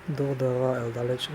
Dooda je daleč.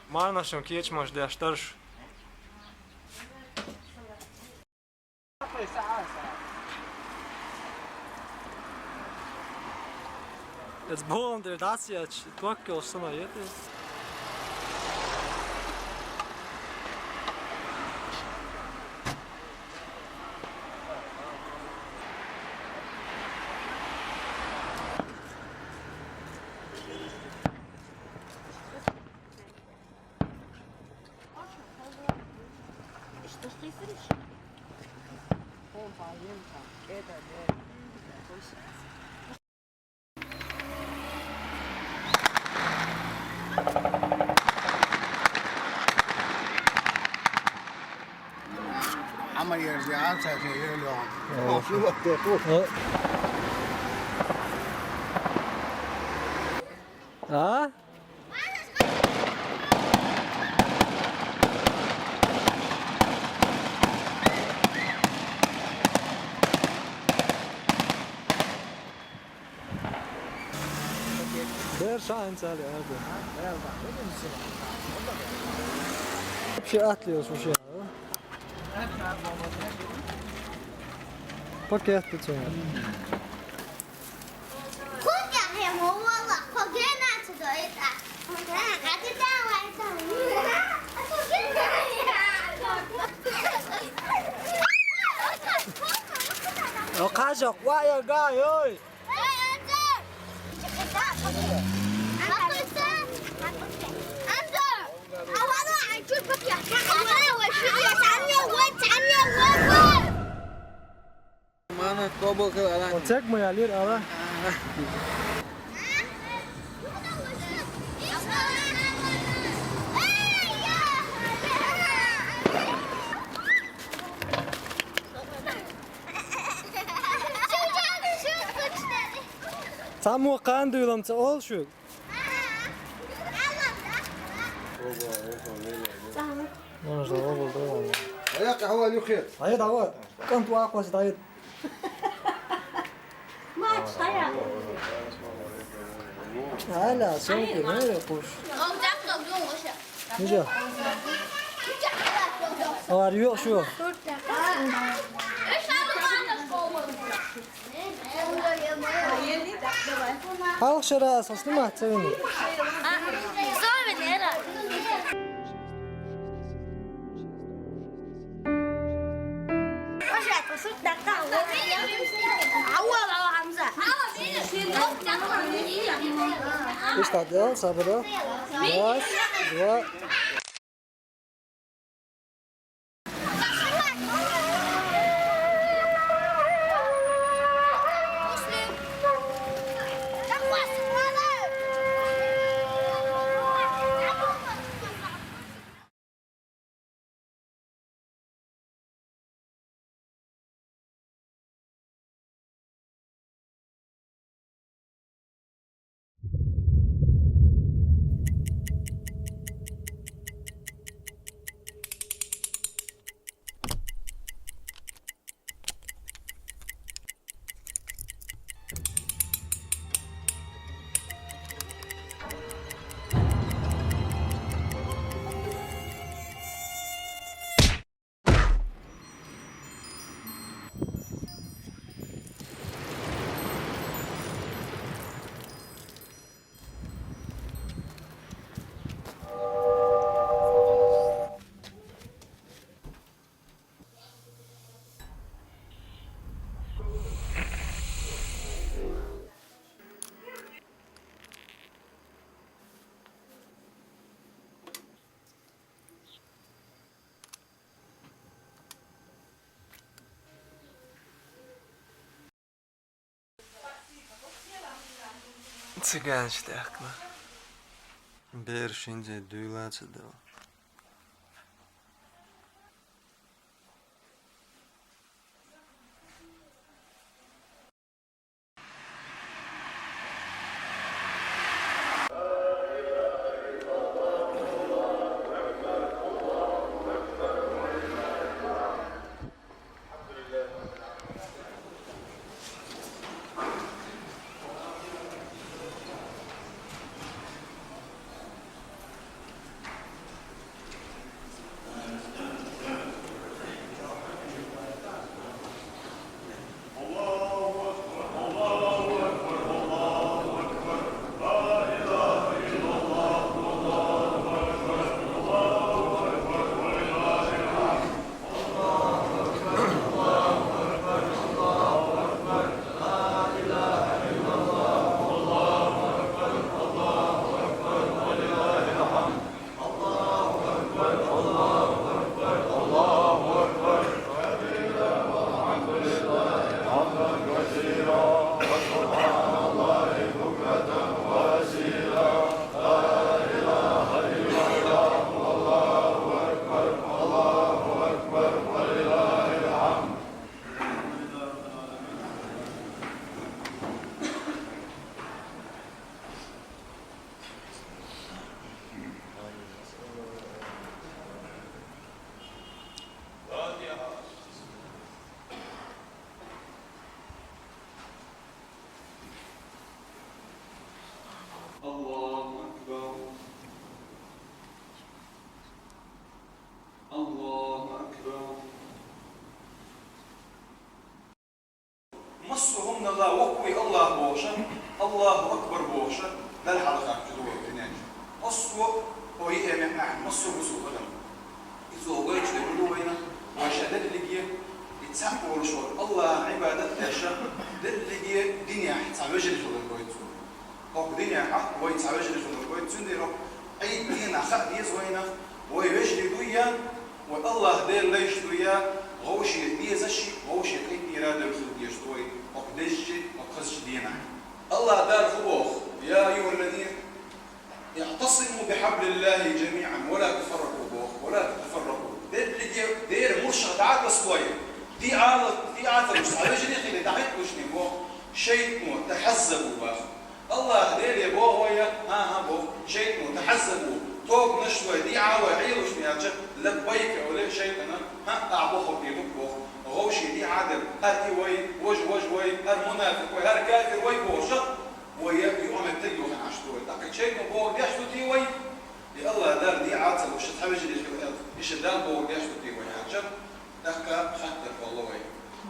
Malo našem kječ imaš, da jaš trš. Jetzt bohren der das jetzt, Glocke aus so einer Jette. Ama yerzi alsa öyle Ja. Ja? Ver şanslı abi. Bir şey atlıyoruz bu şey. Paket bütün. O kaçak vay ya gay ơi. Mana tobo ke ala. Cek mı ya lir ala? Tam o kan duyulam ol şu. Mana da o buldu. Ya kahve yukhir. Hayır da kan tu aquas da. Hala son ki nereye koş? Nice? Var yok şu. Halk şara esaslı mı atacağını? İşte ya sabırı. Yavaş, dua. Цыган штякла. Бершинде дuyulaçı da. الله أكبر الله أكبر مصرهم الله وقوي الله بوشة الله أكبر بوشة لا الحلقة جدوة الدنيا مصر هو يأمن معه مصر بسوء قدم إذا هو يجد بلوينا وشهدت اللي يتسحبوا الشغل الله عبادة تاشا اللي دنيا حتعوجل في الكويت أو دنيا حق ويتعوجل في الكويت تندرو أي دين أخذ يزوينا ويجري دويا والله دير ليش دويا غوشي ديزشي غوشي كي إرادة الخلقية شوي وقدشي وقزش دينا الله دار فوق يا أيها الذين يعتصموا بحبل الله جميعا ولا تفرقوا بوخ ولا تتفرقوا دير مرشد عاد شوية دي عاد على جنيخ اللي تحت وشني بوخ شيء مو تحزبوا باخ الله دير يا بوخ ويا بوخ شيء مو تحزبوا توب نشوي دي عاوي عيل وشني هاتش لبيك ولا شيء انا اعبوخ بيدك بوخ غوشي دي عادل هاتي وي وج وي المنافق وي هر كافر وي بوشط ويقوم التلي وخن عشتوي لكن شيء مو بوخ بيحشتو تي وي يا الله دار دي عاتل وش تحبش ايش دار بوخ بيحشتو تي وي عجب تحكى خاطر والله وي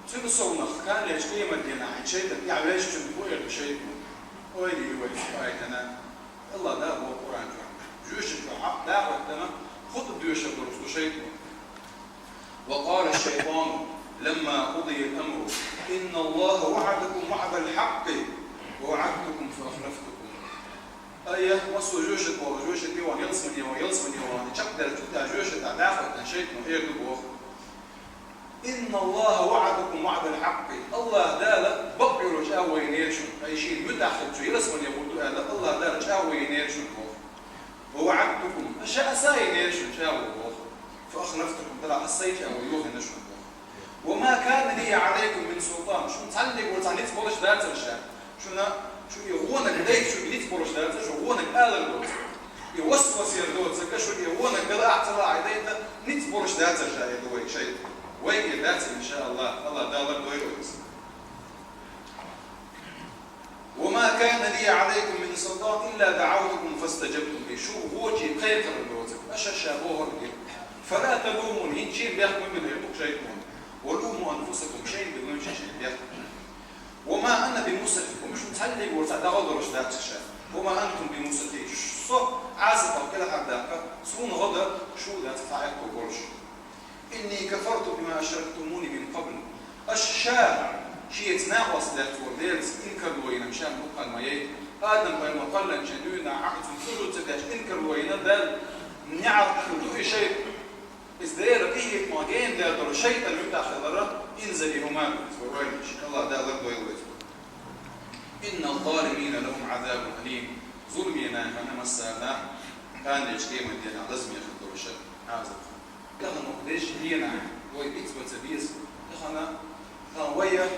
تسيب الصونخ كان ليش قيمة دينا عن شيء يعني ليش تنبوي بشيء ويلي وي انا الله دار بوخ قرآن جوش الحق لا وقتنا خط بيوش الدروس شيء وقال الشيطان لما قضي الأمر إن الله وعدكم وعد الحق ووعدتكم فأخلفتكم أيه وصو جوشت وجوشت يوان يلصمني يوان تقدر تبدأ جوشت عداخل شيء إيه دبوخ إن الله وعدكم وعد الحق الله دال بقي رجاء وينيرشن أي شيء مداخل شو يلصمني يقول الله دال رجاء وينيرشن ووعدتكم أشياء ساينيرشن شاو فأخلفتكم ترى حسيت أو يوه نشون وما كان لي عليكم من سلطان شو نتعلق وتعليت بولش ذات الشيء شو يغونك ليك شو يليت بولش ذات شو يغونك آل الدوت يوسوس يردوت سكا شو يغونك بلا اعتراع عديدة نيت بولش ذات الشيء دوي شيء وين ذات إن شاء الله دالر دوي ويس وما كان لي عليكم من سلطان إلا دعوتكم فاستجبتم لي شو غوجي قيقر الدوت أشا شابوه فلا تلومون ينشين بياخد من يلوك شيء ولوموا أنفسكم شيء بدون شيء بياخد وما أنا بمسرفكم مش متحلق ورتعد غدر ذات الشيء وما أنتم بمسرفي صح عازف أو كده حداك سون غدر شو ذات فعلتوا برش إني كفرت بما أشركتموني من قبل الشاع شيء يتناقص ذات ورديلس إنكر وين مشان بقى المياه آدم بين مقلن شدونا عقد كله تداش إنكر وين ذا نعرف كله شيء إزدير قية ماجين لأدر شيء المبدأ خضرة إنزلي هما وروينش الله ده ضرب ويوز إن الظالمين لهم عذاب أليم ظلمنا فأنا مسانا كان يشكي من دينا لازم ياخذوا الشيء عازف كان مقدش دينا ويبيت وتبيز كان ويا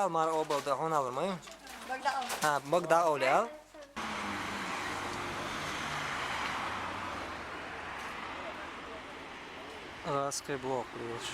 maar opbouw daar gewoon al maar. Bak daar al ja. Raskaj blok, vidiš.